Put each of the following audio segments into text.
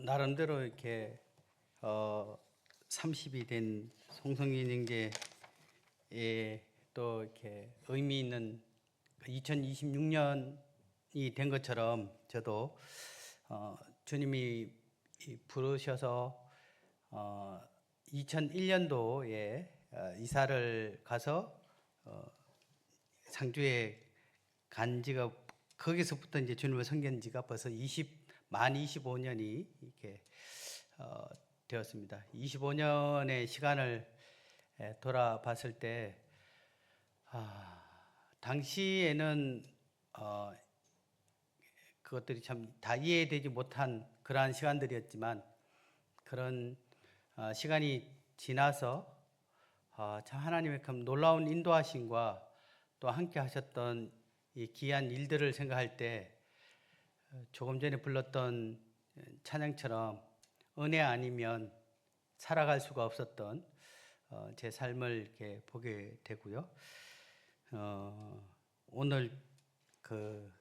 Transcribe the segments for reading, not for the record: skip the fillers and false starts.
나름대로 이렇게 30이 된 송성인 형제에 또 이렇게 의미 있는 2026년이 된 것처럼 저도 주님이 부르셔서 2001년도에 이사를 가서 상주에 간 지가 거기서부터 이제 주님을 섬긴 지가 벌써 만 25년이 이렇게 되었습니다. 25년의 시간을 돌아봤을 때 당시에는 그것들이 참 다 이해되지 못한 그러한 시간들이었지만 그런 시간이 지나서 참 하나님의 참 놀라운 인도하심과 또 함께 하셨던 이 귀한 일들을 생각할 때 조금 전에 불렀던 찬양처럼 은혜 아니면 살아갈 수가 없었던 제 삶을 이렇게 보게 되고요. 오늘 그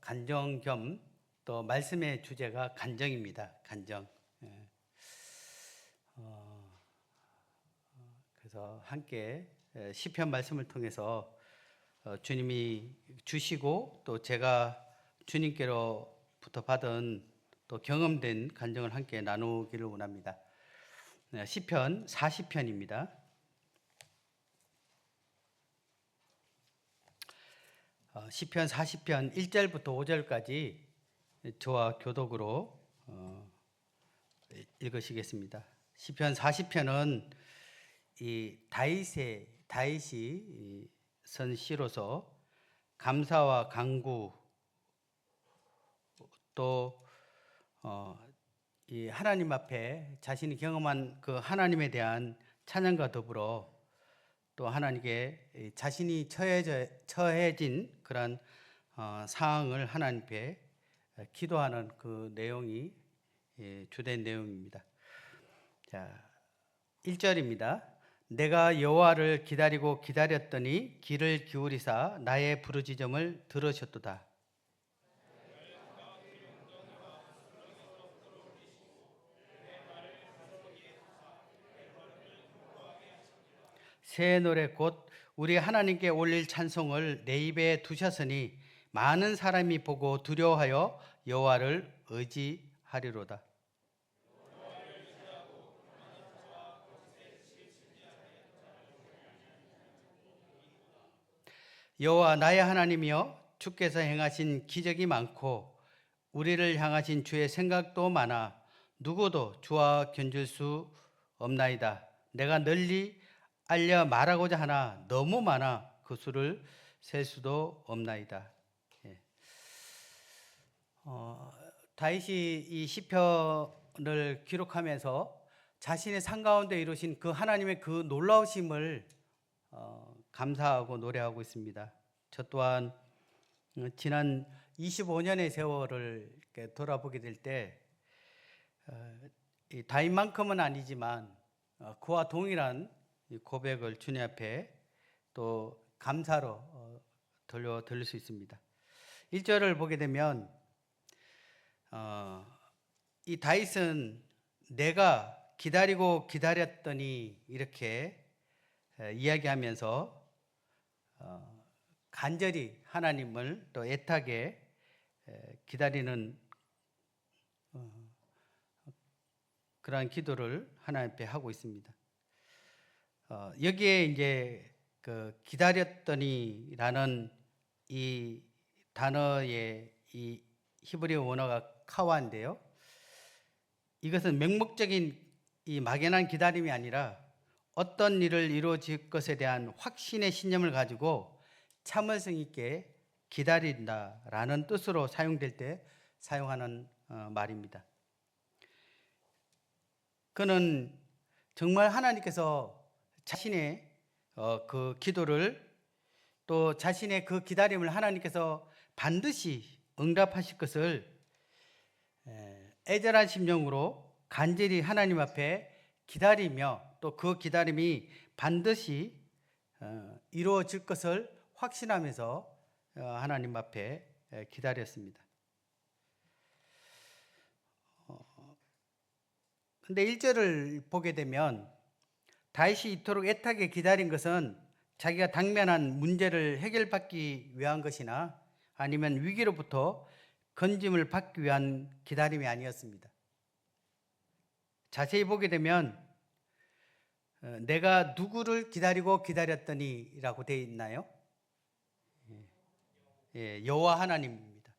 간정 겸 또 말씀의 주제가 간정입니다. 간정. 그래서 함께 시편 말씀을 통해서 주님이 주시고 또 제가 주님께로부터 받은 또 경험된 간정을 함께 나누기를 원합니다. 시편 40편입니다. 시편 40편 1절부터 5절까지 저와 교독으로 읽으시겠습니다. 시편 40편은 이 다윗이 선 시로서 감사와 간구 또 이 하나님 앞에 자신이 경험한 그 하나님에 대한 찬양과 더불어 또 하나님께 자신이 처해진 그런 상황을 하나님께 기도하는 그 내용이 주된 내용입니다. 자, 1절입니다. 내가 여호와를 기다리고 기다렸더니 귀를 기울이사 나의 부르짖음을 들으셨도다. 새 노래 곧 우리 하나님께 올릴 찬송을 내 입에 두셨으니 많은 사람이 보고 두려워하여 여호와를 의지하리로다. 여호와 나의 하나님이여 주께서 행하신 기적이 많고 우리를 향하신 주의 생각도 많아 누구도 주와 견줄 수 없나이다. 내가 널리 알려 말하고자 하나 너무 많아 그 수를 셀 수도 없나이다. 다윗이 이 시편을 기록하면서 자신의 삶 가운데 이루신 그 하나님의 그 놀라우심을 감사하고 노래하고 있습니다. 저 또한 지난 25년의 세월을 이렇게 돌아보게 될 때 다윗만큼은 아니지만 그와 동일한 고백을 주님 앞에 또 감사로 들릴 수 있습니다. 1절을 보게 되면 이 다윗은 내가 기다리고 기다렸더니 이렇게 이야기하면서 간절히 하나님을 또 애타게 기다리는 그러한 기도를 하나님 앞에 하고 있습니다. 여기에 이제 그 기다렸더니라는 이 단어의 이 히브리어 원어가 카와인데요. 이것은 맹목적인 이 막연한 기다림이 아니라 어떤 일을 이루어질 것에 대한 확신의 신념을 가지고 참을성 있게 기다린다라는 뜻으로 사용될 때 사용하는 말입니다. 그는 정말 하나님께서 자신의 그 기도를 또 자신의 그 기다림을 하나님께서 반드시 응답하실 것을 애절한 심령으로 간절히 하나님 앞에 기다리며 또 그 기다림이 반드시 이루어질 것을 확신하면서 하나님 앞에 기다렸습니다. 근데 1절을 보게 되면 다윗이 이토록 애타게 기다린 것은 자기가 당면한 문제를 해결받기 위한 것이나 아니면 위기로부터 건짐을 받기 위한 기다림이 아니었습니다. 자세히 보게 되면 내가 누구를 기다리고 기다렸더니 라고 되어 있나요? 여호와 하나님입니다.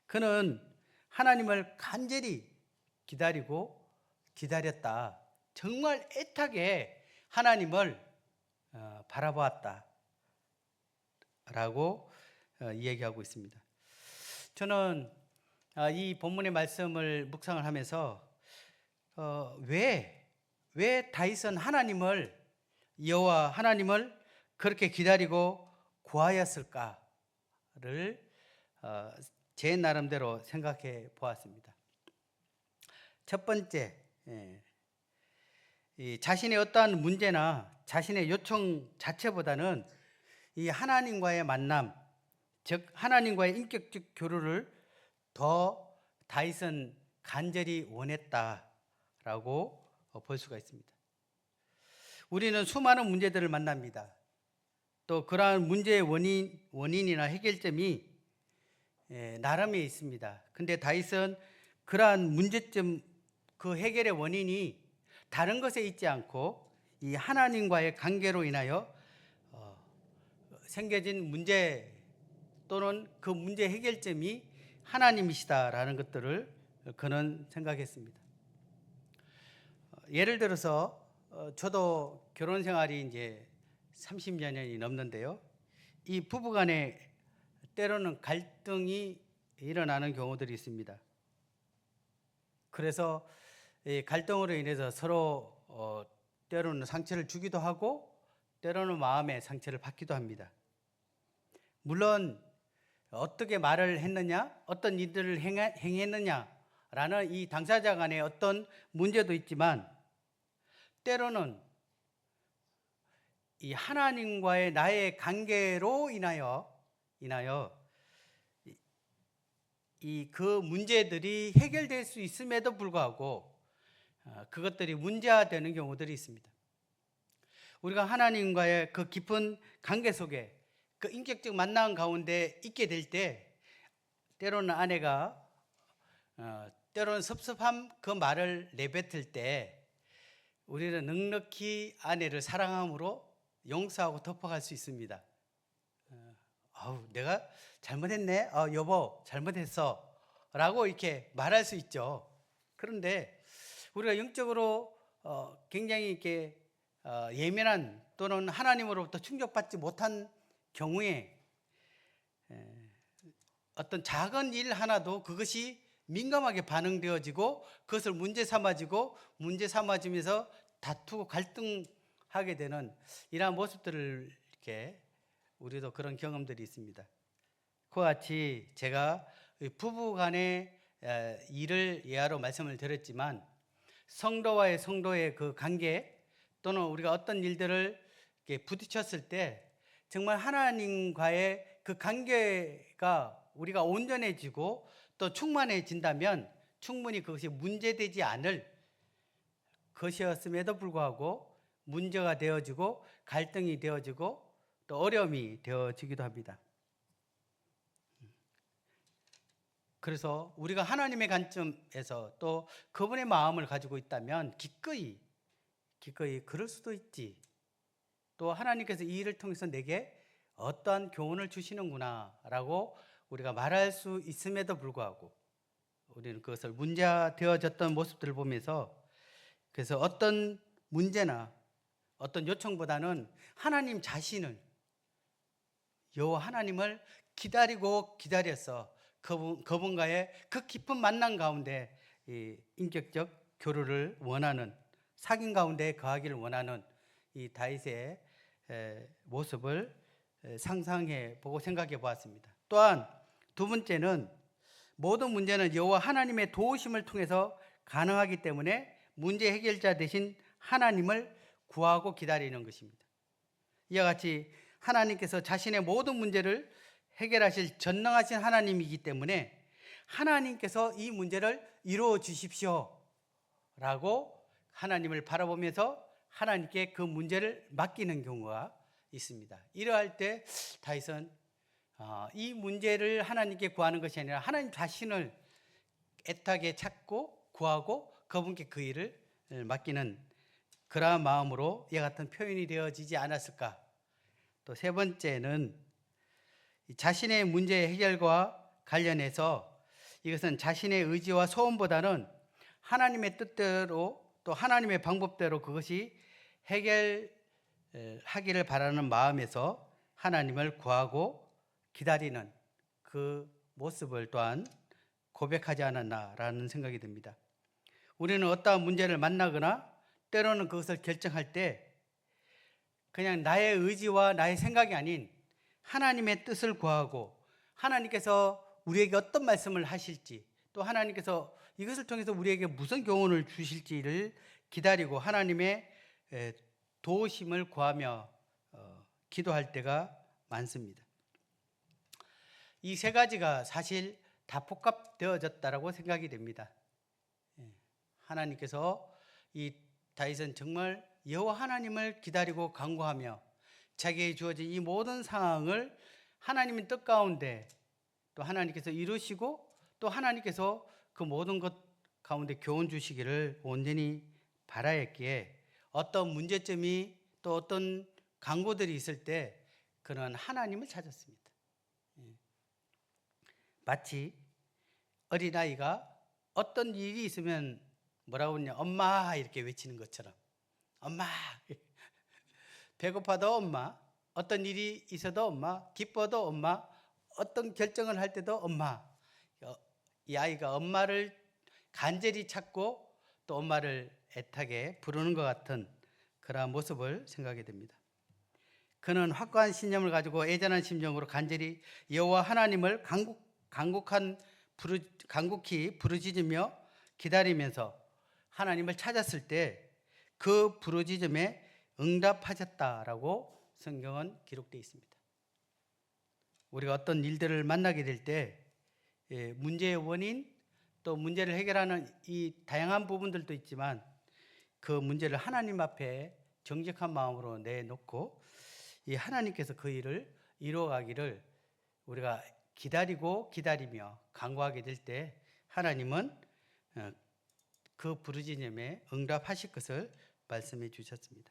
그는 하나님을 간절히 기다리고 기다렸다. 정말 애타게 하나님을 바라보았다 라고 이야기하고 있습니다. 저는 이 본문의 말씀을 묵상을 하면서 왜 다윗은 여호와 하나님을 그렇게 기다리고 구하였을까를 제 나름대로 생각해 보았습니다. 첫 번째, 이 자신의 어떠한 문제나 자신의 요청 자체보다는 이 하나님과의 만남, 즉 하나님과의 인격적 교류를 더 다윗은 간절히 원했다라고 볼 수가 있습니다. 우리는 수많은 문제들을 만납니다. 또 그러한 문제의 원인이나 해결점이 나름에 있습니다. 근데 다윗은 그러한 문제점, 그 해결의 원인이 다른 것에 있지 않고 이 하나님과의 관계로 인하여 생겨진 문제 또는 그 문제 해결점이 하나님이시다라는 것들을 그는 생각했습니다. 예를 들어서 저도 결혼 생활이 이제 30년이 넘는데요. 이 부부간에 때로는 갈등이 일어나는 경우들이 있습니다. 그래서 갈등으로 인해서 서로 때로는 상처를 주기도 하고 때로는 마음의 상처를 받기도 합니다. 물론 어떻게 말을 했느냐, 어떤 일들을 행했느냐라는 이 당사자 간의 어떤 문제도 있지만 때로는 이 하나님과의 나의 관계로 인하여 이 그 문제들이 해결될 수 있음에도 불구하고 그것들이 문제화되는 경우들이 있습니다. 우리가 하나님과의 그 깊은 관계 속에 그 인격적 만남 가운데 있게 될 때 때로는 아내가 때로는 섭섭함 그 말을 내뱉을 때 우리는 넉넉히 아내를 사랑함으로 용서하고 덮어갈 수 있습니다. 내가 잘못했네. 여보, 잘못했어. 라고 이렇게 말할 수 있죠. 그런데 우리가 영적으로 굉장히 이렇게 예민한 또는 하나님으로부터 충격받지 못한 경우에 어떤 작은 일 하나도 그것이 민감하게 반응되어지고 그것을 문제 삼아지면서 다투고 갈등하게 되는 이러한 모습들을 이렇게 우리도 그런 경험들이 있습니다. 그와 같이 제가 부부 간의 일을 예화로 말씀을 드렸지만 성도와의 성도의 그 관계 또는 우리가 어떤 일들을 이렇게 부딪혔을 때 정말 하나님과의 그 관계가 우리가 온전해지고 또 충만해진다면 충분히 그것이 문제되지 않을 것이었음에도 불구하고 문제가 되어지고 갈등이 되어지고 또 어려움이 되어지기도 합니다. 그래서 우리가 하나님의 관점에서 또 그분의 마음을 가지고 있다면 기꺼이 그럴 수도 있지. 또 하나님께서 이 일을 통해서 내게 어떠한 교훈을 주시는구나 라고 우리가 말할 수 있음에도 불구하고 우리는 그것을 문제되어졌던 모습들을 보면서 그래서 어떤 문제나 어떤 요청보다는 하나님 자신을 여호와 하나님을 기다려서 그분과의 그 깊은 만남 가운데 이 인격적 교류를 원하는 사귐 가운데 거하기를 원하는 이 다윗의 모습을 상상해 보고 생각해 보았습니다. 또한 두 번째는 모든 문제는 여호와 하나님의 도우심을 통해서 가능하기 때문에 문제 해결자 대신 하나님을 구하고 기다리는 것입니다. 이와 같이 하나님께서 자신의 모든 문제를 해결하실 전능하신 하나님이기 때문에 하나님께서 이 문제를 이루어 주십시오 라고 하나님을 바라보면서 하나님께 그 문제를 맡기는 경우가 있습니다. 이러할 때 다윗은 이 문제를 하나님께 구하는 것이 아니라 하나님 자신을 애타게 찾고 구하고 그분께 그 일을 맡기는 그러한 마음으로 이와 같은 표현이 되어지지 않았을까. 또 세 번째는 자신의 문제 해결과 관련해서 이것은 자신의 의지와 소원보다는 하나님의 뜻대로 또 하나님의 방법대로 그것이 해결하기를 바라는 마음에서 하나님을 구하고 기다리는 그 모습을 또한 고백하지 않았나라는 생각이 듭니다. 우리는 어떠한 문제를 만나거나 때로는 그것을 결정할 때 그냥 나의 의지와 나의 생각이 아닌 하나님의 뜻을 구하고 하나님께서 우리에게 어떤 말씀을 하실지 또 하나님께서 이것을 통해서 우리에게 무슨 교훈을 주실지를 기다리고 하나님의 도우심을 구하며 기도할 때가 많습니다. 이 세 가지가 사실 다 복합되어졌다라고 생각이 됩니다. 하나님께서 이 다윗은 정말 여호와 하나님을 기다리고 간구하며 자기에게 주어진 이 모든 상황을 하나님의 뜻 가운데 또 하나님께서 이루시고 또 하나님께서 그 모든 것 가운데 교훈 주시기를 온전히 바라였기에 어떤 문제점이 또 어떤 간구들이 있을 때 그는 하나님을 찾았습니다. 마치 어린아이가 어떤 일이 있으면 뭐라고 하냐, 엄마 이렇게 외치는 것처럼 엄마, 배고파도 엄마, 어떤 일이 있어도 엄마, 기뻐도 엄마, 어떤 결정을 할 때도 엄마. 이 아이가 엄마를 간절히 찾고 또 엄마를 애타게 부르는 것 같은 그러한 모습을 생각하게 됩니다. 그는 확고한 신념을 가지고 애잔한 심정으로 간절히 여호와 하나님을 간곡히 부르짖으며 기다리면서 하나님을 찾았을 때 그 부르짖음에 응답하셨다라고 성경은 기록되어 있습니다. 우리가 어떤 일들을 만나게 될 때 문제의 원인 또 문제를 해결하는 이 다양한 부분들도 있지만 그 문제를 하나님 앞에 정직한 마음으로 내놓고 이 하나님께서 그 일을 이루어가기를 우리가 기다리며 간구하게 될 때 하나님은 그 부르짖음에 응답하실 것을 말씀해 주셨습니다.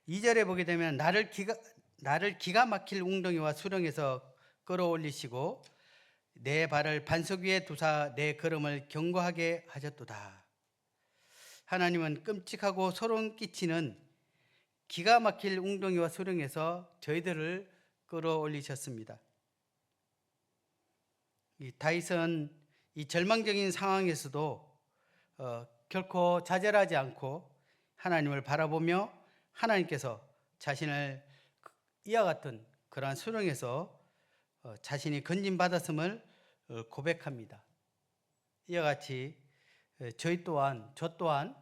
2절에 보게 되면 나를 기가 막힐 웅덩이와 수렁에서 끌어올리시고 내 발을 반석 위에 두사 내 걸음을 견고하게 하셨도다. 하나님은 끔찍하고 소름 끼치는 기가 막힐 웅덩이와 수렁에서 저희들을 끌어올리셨습니다. 이 다윗은 이 절망적인 상황에서도 결코 좌절하지 않고 하나님을 바라보며 하나님께서 자신을 이와 같은 그러한 수렁에서 자신이 건진받았음을 고백합니다. 이와 같이 저 또한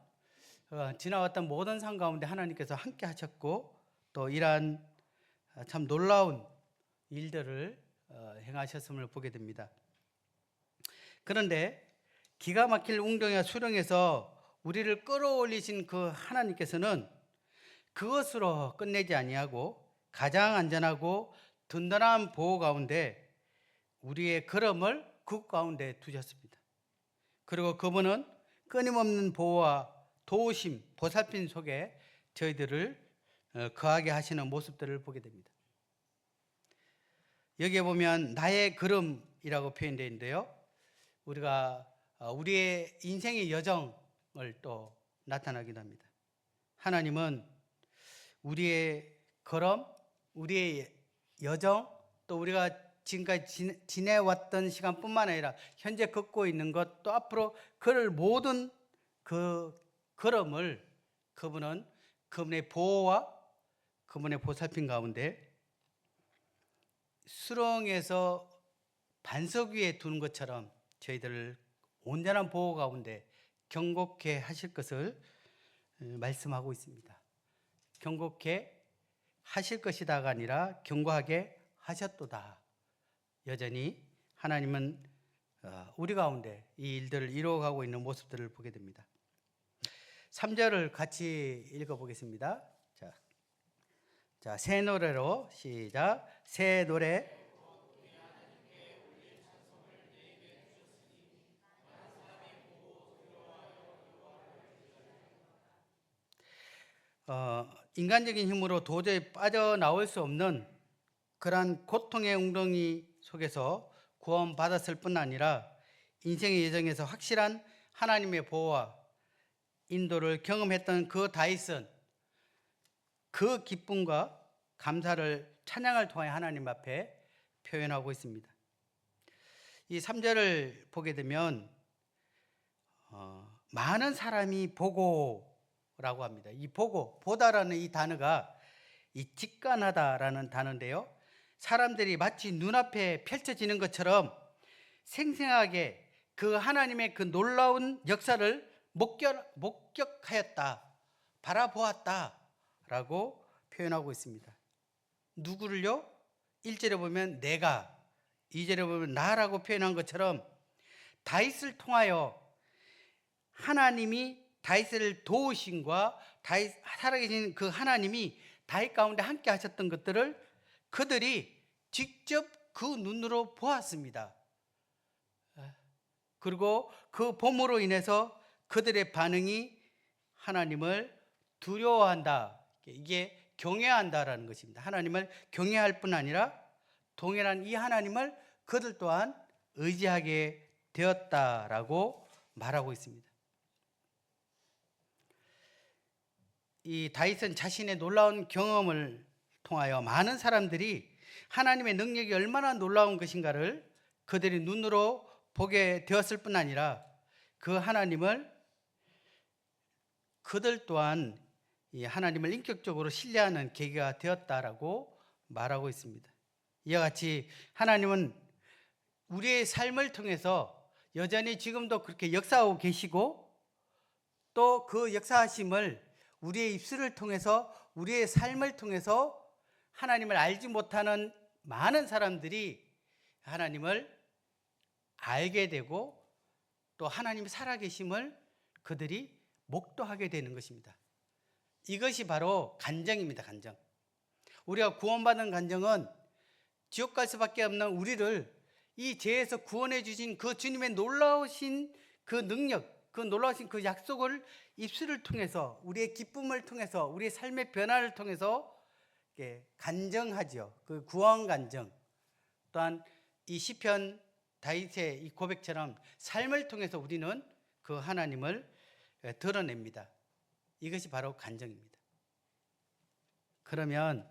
지나왔던 모든 상황 가운데 하나님께서 함께 하셨고 또 이러한 참 놀라운 일들을 행하셨음을 보게 됩니다. 그런데 기가 막힐 웅덩이와 수렁에서 우리를 끌어올리신 그 하나님께서는 그것으로 끝내지 아니하고 가장 안전하고 든든한 보호 가운데 우리의 걸음을 그 가운데 두셨습니다. 그리고 그분은 끊임없는 보호와 도우심, 보살핌 속에 저희들을 거하게 하시는 모습들을 보게 됩니다. 여기에 보면 나의 걸음이라고 표현되어 있는데요. 우리가 우리의 인생의 여정을 또 나타나기도 합니다. 하나님은 우리의 걸음, 우리의 여정, 또 우리가 지금까지 지내왔던 시간뿐만 아니라 현재 걷고 있는 것, 또 앞으로 걸을 모든 그 걸음을 그분은 그분의 보호와 그분의 보살핌 가운데 수렁에서 반석 위에 두는 것처럼 저희들을 온전한 보호 가운데 경고케 하실 것을 말씀하고 있습니다. 경고케 하실 것이다가 아니라 경고하게 하셨도다. 여전히 하나님은 우리 가운데 이 일들을 이루어가고 있는 모습들을 보게 됩니다. 3절을 같이 읽어보겠습니다. 자, 새 노래로 시작. 새 노래. 인간적인 힘으로 도저히 빠져나올 수 없는 그러한 고통의 웅덩이 속에서 구원받았을 뿐 아니라 인생의 여정에서 확실한 하나님의 보호와 인도를 경험했던 그 다윗은 그 기쁨과 감사를 찬양을 통해 하나님 앞에 표현하고 있습니다. 이 3절을 보게 되면 많은 사람이 보고라고 합니다. 이 보고, 보다라는 이 단어가 이 직관하다라는 단어인데요. 사람들이 마치 눈앞에 펼쳐지는 것처럼 생생하게 그 하나님의 그 놀라운 역사를 목격하였다, 바라보았다라고 표현하고 있습니다. 누구를요? 1절에 보면 내가, 2절에 보면 나라고 표현한 것처럼 다윗을 통하여 하나님이 다윗을 도우심과 다윗 살아계신 그 하나님이 다윗 가운데 함께 하셨던 것들을 그들이 직접 그 눈으로 보았습니다. 그리고 그 봄으로 인해서 그들의 반응이 하나님을 두려워한다. 이게 경외한다라는 것입니다. 하나님을 경외할 뿐 아니라 동일한 이 하나님을 그들 또한 의지하게 되었다라고 말하고 있습니다. 이 다윗은 자신의 놀라운 경험을 통하여 많은 사람들이 하나님의 능력이 얼마나 놀라운 것인가를 그들이 눈으로 보게 되었을 뿐 아니라 그 하나님을 그들 또한 이 하나님을 인격적으로 신뢰하는 계기가 되었다라고 말하고 있습니다. 이와 같이 하나님은 우리의 삶을 통해서 여전히 지금도 그렇게 역사하고 계시고 또 그 역사하심을 우리의 입술을 통해서 우리의 삶을 통해서 하나님을 알지 못하는 많은 사람들이 하나님을 알게 되고 또 하나님이 살아계심을 그들이 목도하게 되는 것입니다. 이것이 바로 간정입니다. 간정. 우리가 구원받은 간정은 지옥 갈 수밖에 없는 우리를 이 죄에서 구원해 주신 그 주님의 놀라우신 그 능력, 그 놀라우신 그 약속을 입술을 통해서 우리의 기쁨을 통해서 우리의 삶의 변화를 통해서 간정하죠. 그 구원 간정. 또한 이 시편 다윗의 이 고백처럼 삶을 통해서 우리는 그 하나님을 드러냅니다. 이것이 바로 간정입니다. 그러면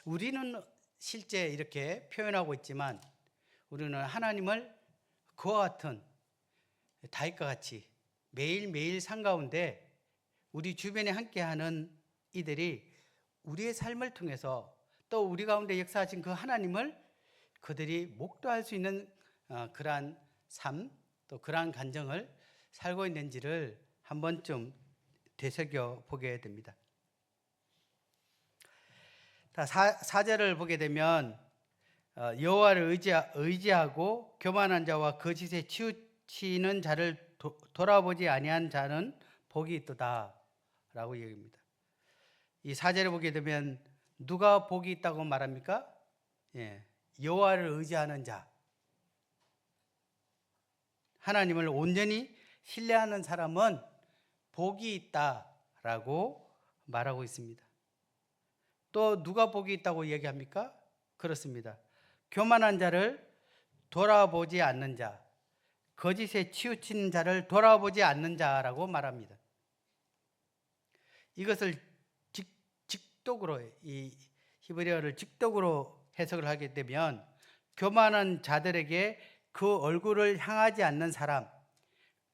우리는 실제 이렇게 표현하고 있지만 우리는 하나님을 그와 같은 다윗과 같이 매일매일 삶 가운데 우리 주변에 함께하는 이들이 우리의 삶을 통해서 또 우리 가운데 역사하신 그 하나님을 그들이 목도할 수 있는 그러한 삶, 또 그러한 간정을 살고 있는지를 한 번쯤 되새겨 보게 됩니다. 4절을 보게 되면 여호와를 의지하고 교만한 자와 거짓에 치우치는 자를 돌아보지 아니한 자는 복이 있도다 라고 얘기합니다. 이 4절을 보게 되면 누가 복이 있다고 말합니까? 여호와를 의지하는 자, 하나님을 온전히 신뢰하는 사람은 복이 있다라고 말하고 있습니다. 또 누가 복이 있다고 얘기합니까? 그렇습니다. 교만한 자를 돌아보지 않는 자, 거짓에 치우친 자를 돌아보지 않는 자라고 말합니다. 이것을 직독으로, 이 히브리어를 직독으로 해석을 하게 되면 교만한 자들에게 그 얼굴을 향하지 않는 사람,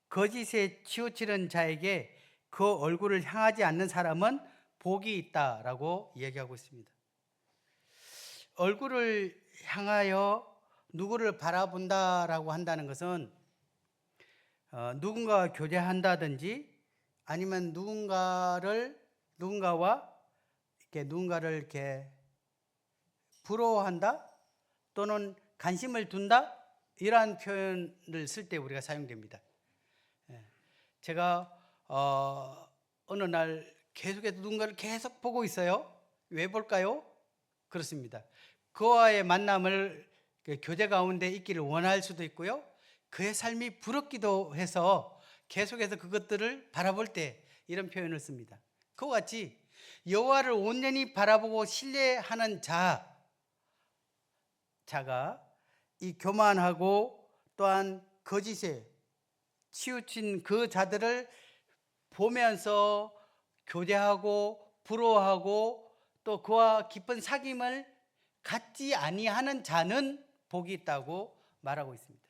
거짓에 치우치는 자에게 그 얼굴을 향하지 않는 사람은 복이 있다라고 얘기하고 있습니다. 얼굴을 향하여 누구를 바라본다라고 한다는 것은 누군가와 교제한다든지 아니면 누군가를 이렇게 부러워한다 또는 관심을 둔다 이러한 표현을 쓸 때 우리가 사용됩니다. 제가 어느 날 계속해서 누군가를 계속 보고 있어요. 왜 볼까요? 그렇습니다. 그와의 만남을 교제 가운데 있기를 원할 수도 있고요. 그의 삶이 부럽기도 해서 계속해서 그것들을 바라볼 때 이런 표현을 씁니다. 그와 같이 여호와를 온전히 바라보고 신뢰하는 자가 이 교만하고 또한 거짓에 치우친 그 자들을 보면서 교제하고 부러워하고 또 그와 깊은 사귐을 갖지 아니하는 자는 복이 있다고 말하고 있습니다.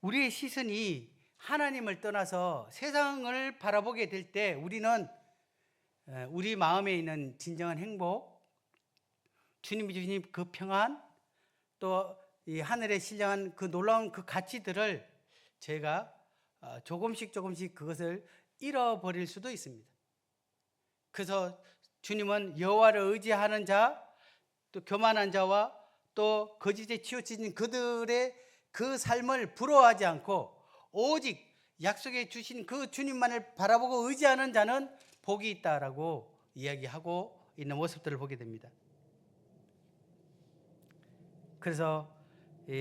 우리의 시선이 하나님을 떠나서 세상을 바라보게 될 때 우리는 우리 마음에 있는 진정한 행복, 주님이 주신 그 평안, 또 이 하늘에 신령한 그 놀라운 그 가치들을 제가 조금씩 그것을 잃어버릴 수도 있습니다. 그래서 주님은 여호와를 의지하는 자, 또 교만한 자와 또 거짓에 치우친 그들의 그 삶을 부러워하지 않고 오직 약속해 주신 그 주님만을 바라보고 의지하는 자는 복이 있다라고 이야기하고 있는 모습들을 보게 됩니다. 그래서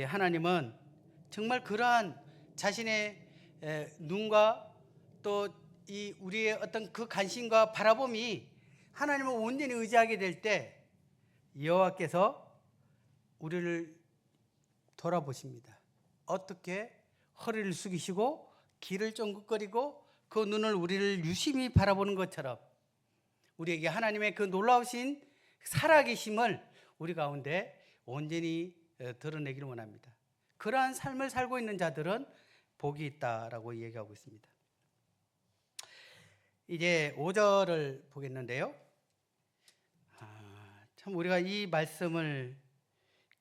하나님은 정말 그러한 자신의 눈과 또 이 우리의 어떤 그 관심과 바라봄이 하나님을 온전히 의지하게 될 때 여호와께서 우리를 돌아보십니다. 어떻게 허리를 숙이시고 귀를 쫑긋거리고 그 눈을 우리를 유심히 바라보는 것처럼 우리에게 하나님의 그 놀라우신 살아계심을 우리 가운데 온전히 드러내기를 원합니다. 그러한 삶을 살고 있는 자들은 복이 있다라고 얘기하고 있습니다. 이제 5절을 보겠는데요. 참 우리가 이 말씀을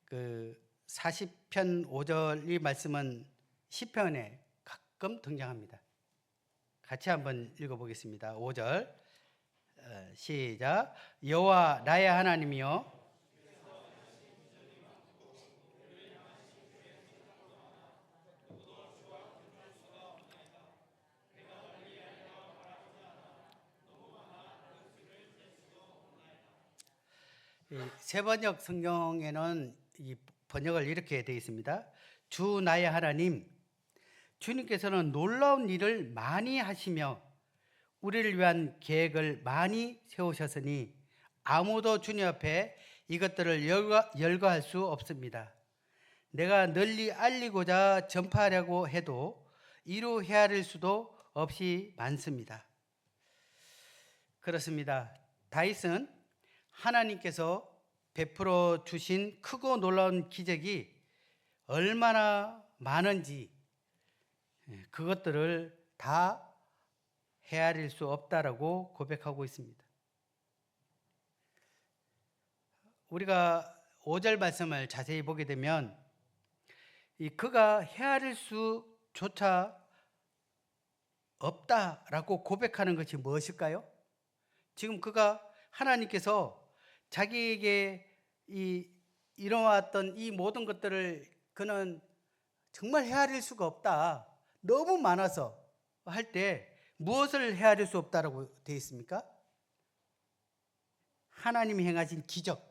그 40편 5절 이 말씀은 시편에 가끔 등장합니다. 같이 한번 읽어보겠습니다. 5절 시작. 여호와 나의 하나님이여 세번역 성경에는 이 번역을 이렇게 되어 있습니다. 주 나의 하나님, 주님께서는 놀라운 일을 많이 하시며 우리를 위한 계획을 많이 세우셨으니 아무도 주님 앞에 이것들을 열거할 수 없습니다. 내가 널리 알리고자 전파하려고 해도 이루 헤아릴 수도 없이 많습니다. 그렇습니다. 다윗은 하나님께서 베풀어 주신 크고 놀라운 기적이 얼마나 많은지 그것들을 다 헤아릴 수 없다라고 고백하고 있습니다. 우리가 5절 말씀을 자세히 보게 되면 그가 헤아릴 수조차 없다라고 고백하는 것이 무엇일까요? 지금 그가 하나님께서 자기에게 일어왔던 이 모든 것들을 그는 정말 헤아릴 수가 없다. 너무 많아서 할 때 무엇을 헤아릴 수 없다라고 되어 있습니까? 하나님이 행하신 기적,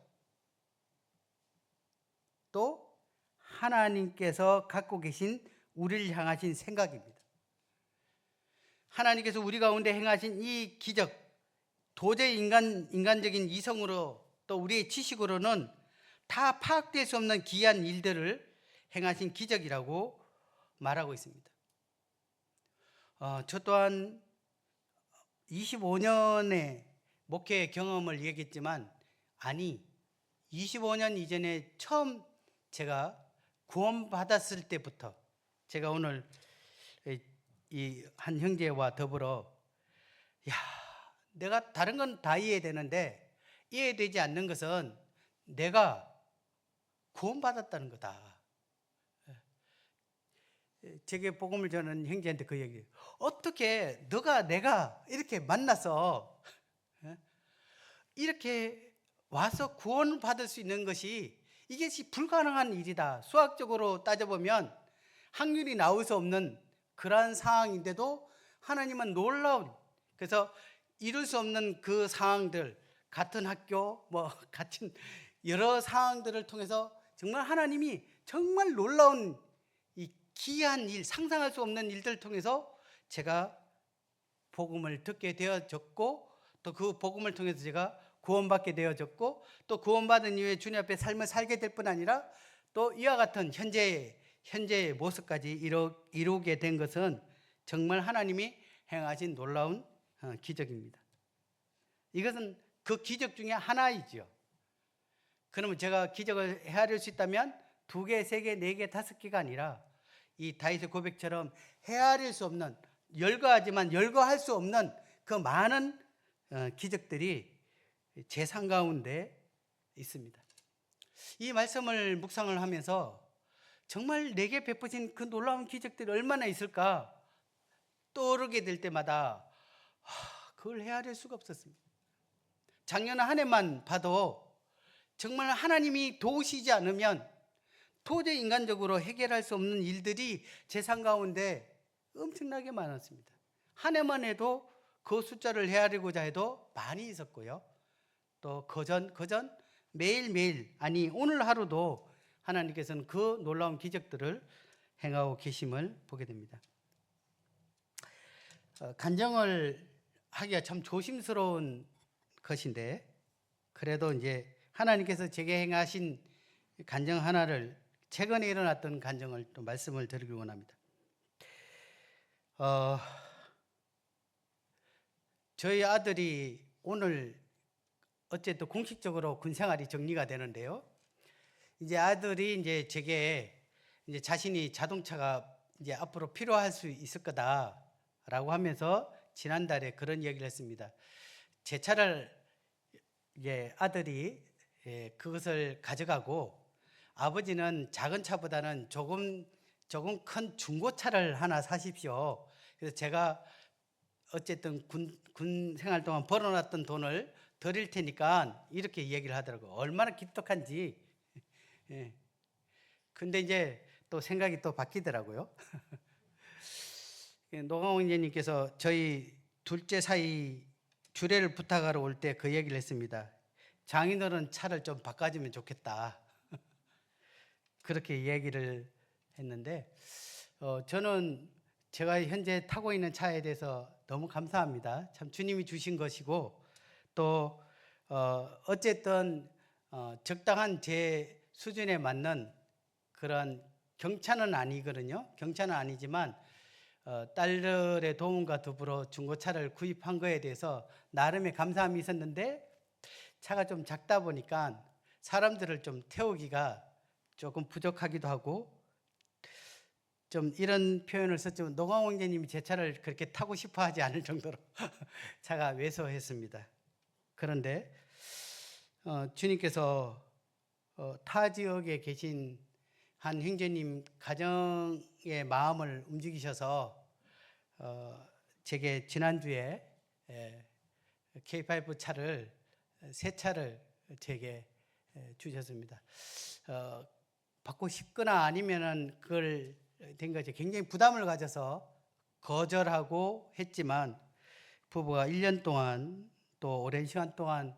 또 하나님께서 갖고 계신 우리를 향하신 생각입니다. 하나님께서 우리 가운데 행하신 이 기적, 도저히 인간적인 이성으로 또 우리의 지식으로는 다 파악될 수 없는 기이한 일들을 행하신 기적이라고 말하고 있습니다. 저 또한 25년의 목회 경험을 얘기했지만 25년 이전에 처음 제가 구원받았을 때부터 제가 오늘 이 한 형제와 더불어 내가 다른 건 다 이해되는데 이해되지 않는 것은 내가 구원받았다는 거다. 제게 복음을 전하는 형제한테 그 얘기예요. 어떻게 너가 내가 이렇게 만나서 이렇게 와서 구원받을 수 있는 것이 이것이 불가능한 일이다. 수학적으로 따져보면 확률이 나올 수 없는 그러한 상황인데도 하나님은 놀라운, 그래서 이룰 수 없는 그 상황들, 같은 학교, 같은 여러 상황들을 통해서 정말 하나님이 정말 놀라운 이 기이한 일, 상상할 수 없는 일들을 통해서 제가 복음을 듣게 되어졌고, 또 그 복음을 통해서 제가 구원받게 되어졌고, 또 구원받은 이후에 주님 앞에 삶을 살게 될 뿐 아니라 또 이와 같은 현재의 모습까지 이루게 된 것은 정말 하나님이 행하신 놀라운 기적입니다. 이것은 그 기적 중에 하나이죠. 그러면 제가 기적을 헤아릴 수 있다면 2개, 3개, 4개, 5개가 아니라 이 다윗의 고백처럼 헤아릴 수 없는, 열거하지만 열거할 수 없는 그 많은 기적들이 제 삶 가운데 있습니다. 이 말씀을 묵상을 하면서 정말 내게 베푸신 그 놀라운 기적들이 얼마나 있을까 떠오르게 될 때마다 그걸 헤아릴 수가 없었습니다. 작년 한 해만 봐도 정말 하나님이 도우시지 않으면 도저히 인간적으로 해결할 수 없는 일들이 제 삶 가운데 엄청나게 많았습니다. 한 해만 해도 그 숫자를 헤아리고자 해도 많이 있었고요. 또 그전 매일매일, 아니 오늘 하루도 하나님께서는 그 놀라운 기적들을 행하고 계심을 보게 됩니다. 간증을 하기가 참 조심스러운 것인데, 그래도 이제 하나님께서 제게 행하신 간증 하나를, 최근에 일어났던 간증을 또 말씀을 드리기 원합니다. 저희 아들이 오늘 어쨌든 공식적으로 군 생활이 정리가 되는데요. 이제 아들이 이제 제게 이제 자신이 자동차가 이제 앞으로 필요할 수 있을 거다라고 하면서 지난달에 그런 얘기를 했습니다. 제 차를 이제 아들이 그것을 가져가고, 아버지는 작은 차보다는 조금 큰 중고차를 하나 사십시오. 그래서 제가 어쨌든 군 생활 동안 벌어놨던 돈을 드릴 테니까 이렇게 얘기를 하더라고요. 얼마나 기특한지. 예. 근데 이제 또 생각이 또 바뀌더라고요. 노광훈 의원님께서 저희 둘째 사이 주례를 부탁하러 올 때 그 얘기를 했습니다. 장인어른 차를 좀 바꿔주면 좋겠다. 그렇게 얘기를 했는데, 저는 제가 현재 타고 있는 차에 대해서 너무 감사합니다. 참 주님이 주신 것이고, 또 어쨌든 적당한 제 수준에 맞는 그런 경차는 아니거든요. 경차는 아니지만 딸들의 도움과 더불어 중고차를 구입한 거에 대해서 나름의 감사함이 있었는데, 차가 좀 작다 보니까 사람들을 좀 태우기가 조금 부족하기도 하고, 좀 이런 표현을 썼지만 노광훈 형제님이 제 차를 그렇게 타고 싶어 하지 않을 정도로 차가 왜소했습니다. 그런데 주님께서 타 지역에 계신 한 형제님 가정의 마음을 움직이셔서 제게 지난주에 K5 차를, 새 차를 제게 주셨습니다. 받고 싶거나 아니면은 그걸 된 거죠. 굉장히 부담을 가져서 거절하고 했지만, 부부가 1년 동안 또 오랜 시간 동안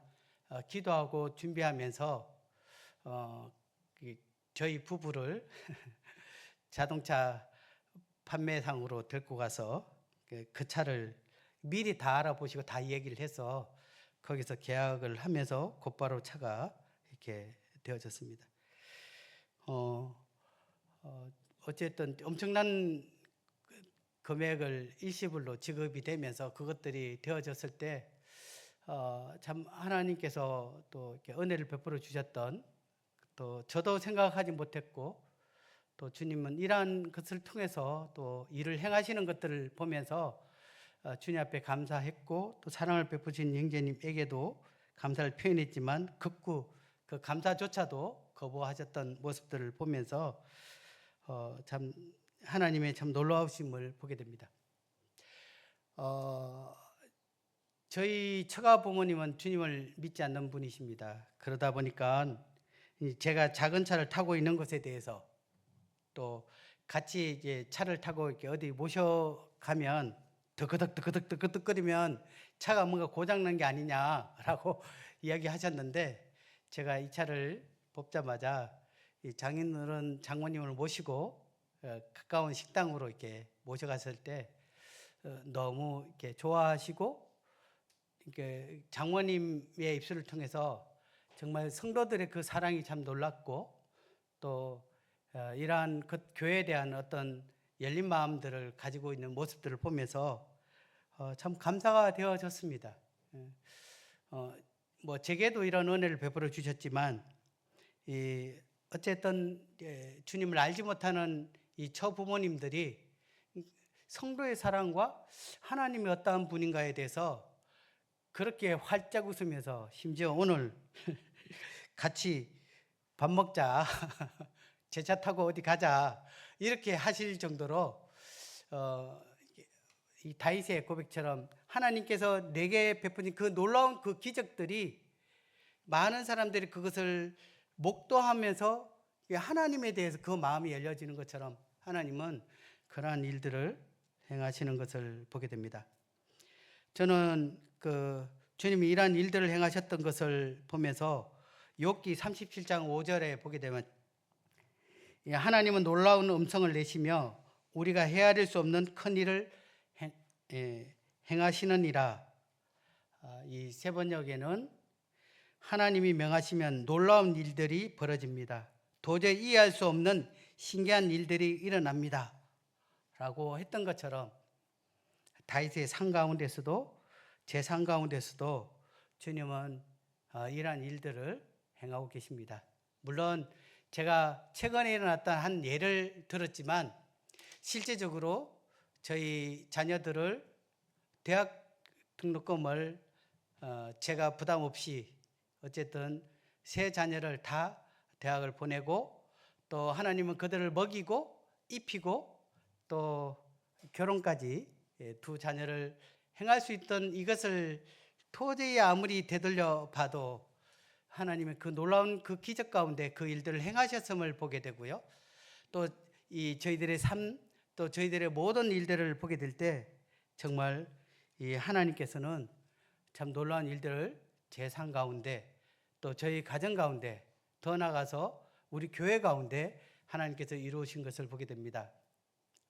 기도하고 준비하면서 저희 부부를 자동차 판매상으로 데리고 가서 그 차를 미리 다 알아보시고 다 얘기를 해서 거기서 계약을 하면서 곧바로 차가 이렇게 되어졌습니다. 어쨌든 엄청난 금액을 일시불로 지급이 되면서 그것들이 되어졌을 때 참 하나님께서 또 이렇게 은혜를 베풀어 주셨던, 또 저도 생각하지 못했고, 또 주님은 이러한 것을 통해서 또 일을 행하시는 것들을 보면서 주님 앞에 감사했고, 또 사랑을 베푸신 형제님에게도 감사를 표현했지만 극구 그 감사조차도 거부하셨던 모습들을 보면서 참 하나님의 참 놀라우심을 보게 됩니다. 저희 처가 부모님은 주님을 믿지 않는 분이십니다. 그러다 보니까 제가 작은 차를 타고 있는 것에 대해서 또 같이 이제 차를 타고 이렇게 어디 모셔가면 드그덕드그덕거리면 차가 뭔가 고장난 게 아니냐라고 이야기하셨는데, 제가 이 차를 뽑자마자 이 장인어른 장모님을 모시고 가까운 식당으로 이렇게 모셔갔을 때 너무 이렇게 좋아하시고, 이렇게 장모님의 입술을 통해서 정말 성도들의 그 사랑이 참 놀랍고, 또 이러한 그 교회에 대한 어떤 열린 마음들을 가지고 있는 모습들을 보면서 참 감사가 되어졌습니다. 뭐 제게도 이런 은혜를 베풀어 주셨지만, 어쨌든 주님을 알지 못하는 이 처부모님들이 성도의 사랑과 하나님이 어떠한 분인가에 대해서 그렇게 활짝 웃으면서, 심지어 오늘 같이 밥 먹자, 제 차 타고 어디 가자, 이렇게 하실 정도로 이 다윗의 고백처럼 하나님께서 내게 베푸신 그 놀라운 그 기적들이 많은 사람들이 그것을 목도하면서 하나님에 대해서 그 마음이 열려지는 것처럼 하나님은 그러한 일들을 행하시는 것을 보게 됩니다. 저는 주님이 이러한 일들을 행하셨던 것을 보면서 욥기 37장 5절에 보게 되면, 하나님은 놀라운 음성을 내시며 우리가 헤아릴 수 없는 큰 일을 행하시느니라. 이 세 번역에는 하나님이 명하시면 놀라운 일들이 벌어집니다. 도저히 이해할 수 없는 신기한 일들이 일어납니다. 라고 했던 것처럼 다윗의 상 가운데서도, 제 상 가운데서도 주님은 이러한 일들을 행하고 계십니다. 물론 제가 최근에 일어났던 한 예를 들었지만, 실제적으로 저희 자녀들을 대학 등록금을 제가 부담 없이 어쨌든 세 자녀를 다 대학을 보내고, 또 하나님은 그들을 먹이고 입히고 또 결혼까지 두 자녀를 행할 수 있던 이것을 도저히 아무리 되돌려 봐도 하나님의 그 놀라운 그 기적 가운데 그 일들을 행하셨음을 보게 되고요. 또 이 저희들의 삶, 또 저희들의 모든 일들을 보게 될 때 정말 이 하나님께서는 참 놀라운 일들을 제 삶 가운데, 또 저희 가정 가운데, 더 나아가서 우리 교회 가운데 하나님께서 이루어진 것을 보게 됩니다.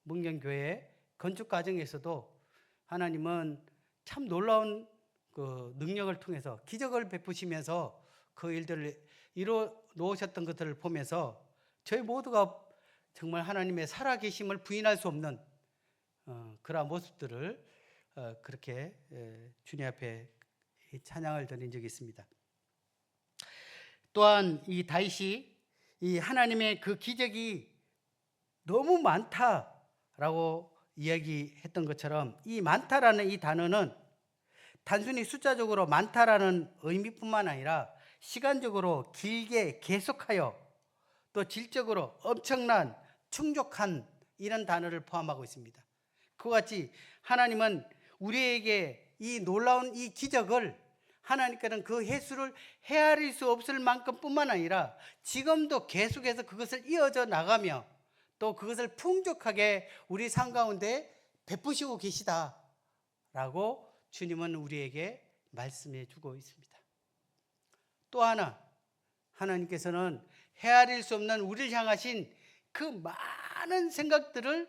문경교회 건축 과정에서도 하나님은 참 놀라운 그 능력을 통해서 기적을 베푸시면서 그 일들을 이루어 놓으셨던 것들을 보면서 저희 모두가 정말 하나님의 살아계심을 부인할 수 없는 그러한 모습들을 그렇게 주님 앞에 찬양을 드린 적이 있습니다. 또한 이 다윗이 이 하나님의 그 기적이 너무 많다라고 이야기했던 것처럼, 이 많다라는 이 단어는 단순히 숫자적으로 많다라는 의미뿐만 아니라 시간적으로 길게 계속하여, 또 질적으로 엄청난 충족한 이런 단어를 포함하고 있습니다. 그와 같이 하나님은 우리에게 이 놀라운 이 기적을, 하나님께는 그 횟수를 헤아릴 수 없을 만큼뿐만 아니라 지금도 계속해서 그것을 이어져 나가며 또 그것을 풍족하게 우리 삶 가운데 베푸시고 계시다라고 주님은 우리에게 말씀해 주고 있습니다. 또 하나, 하나님께서는 헤아릴 수 없는 우리를 향하신 그 많은 생각들을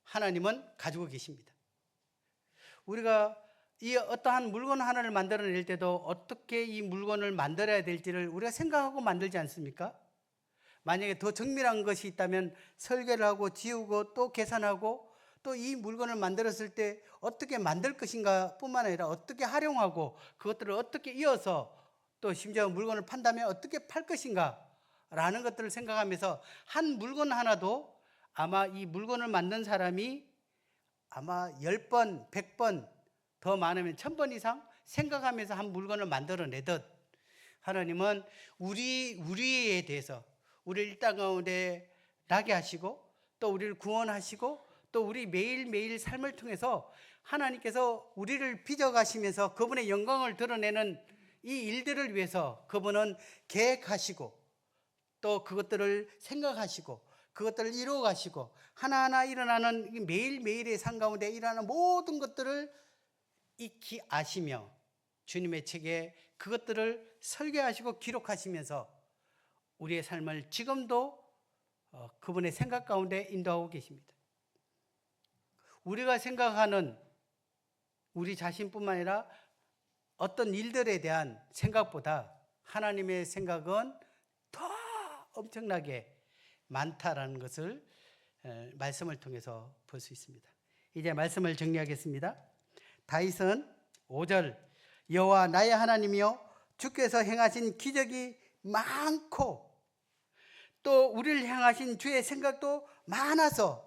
하나님은 가지고 계십니다. 우리가 이 어떠한 물건 하나를 만들어낼 때도 어떻게 이 물건을 만들어야 될지를 우리가 생각하고 만들지 않습니까? 만약에 더 정밀한 것이 있다면 설계를 하고 지우고 또 계산하고, 또 이 물건을 만들었을 때 어떻게 만들 것인가 뿐만 아니라 어떻게 활용하고 그것들을 어떻게 이어서, 또 심지어 물건을 판다면 어떻게 팔 것인가 라는 것들을 생각하면서 한 물건 하나도 아마 이 물건을 만든 사람이 아마 10번, 100번, 더 많으면 1000번 이상 생각하면서 한 물건을 만들어내듯, 하나님은 우리에 대해서 우리를 이 땅 가운데 나게 하시고, 또 우리를 구원하시고, 또 우리 매일매일 삶을 통해서 하나님께서 우리를 빚어가시면서 그분의 영광을 드러내는 이 일들을 위해서 그분은 계획하시고 또 그것들을 생각하시고 그것들을 이루어 가시고 하나하나 일어나는 매일매일의 삶 가운데 일어나는 모든 것들을 익히 아시며 주님의 책에 그것들을 설계하시고 기록하시면서 우리의 삶을 지금도 그분의 생각 가운데 인도하고 계십니다. 우리가 생각하는 우리 자신뿐만 아니라 어떤 일들에 대한 생각보다 하나님의 생각은 더 엄청나게 많다라는 것을 말씀을 통해서 볼 수 있습니다. 이제 말씀을 정리하겠습니다. 다윗은 5절 여호와 나의 하나님이여 주께서 행하신 기적이 많고 또 우리를 향하신 주의 생각도 많아서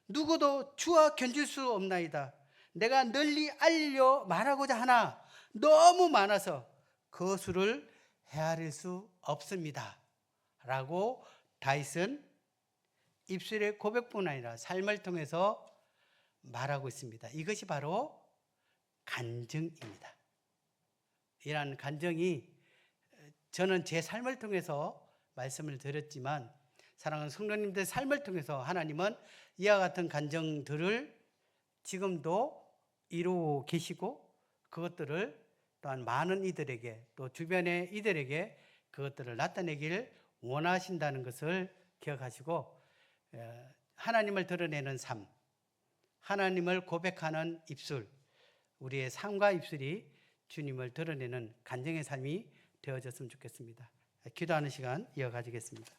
누구도 주와 견줄 수 없나이다. 내가 널리 알려 말하고자 하나 너무 많아서 그 수를 헤아릴 수 없습니다. 라고 다윗은 입술의 고백뿐 아니라 삶을 통해서 말하고 있습니다. 이것이 바로 간증입니다. 이러한 간증이 저는 제 삶을 통해서 말씀을 드렸지만 사랑하는 성도님들 삶을 통해서 하나님은 이와 같은 간증들을 지금도 이루고 계시고 그것들을 또한 많은 이들에게 또 주변의 이들에게 그것들을 나타내기를 원하신다는 것을 기억하시고 하나님을 드러내는 삶, 하나님을 고백하는 입술, 우리의 삶과 입술이 주님을 드러내는 간증의 삶이 되어졌으면 좋겠습니다. 기도하는 시간 이어가지겠습니다.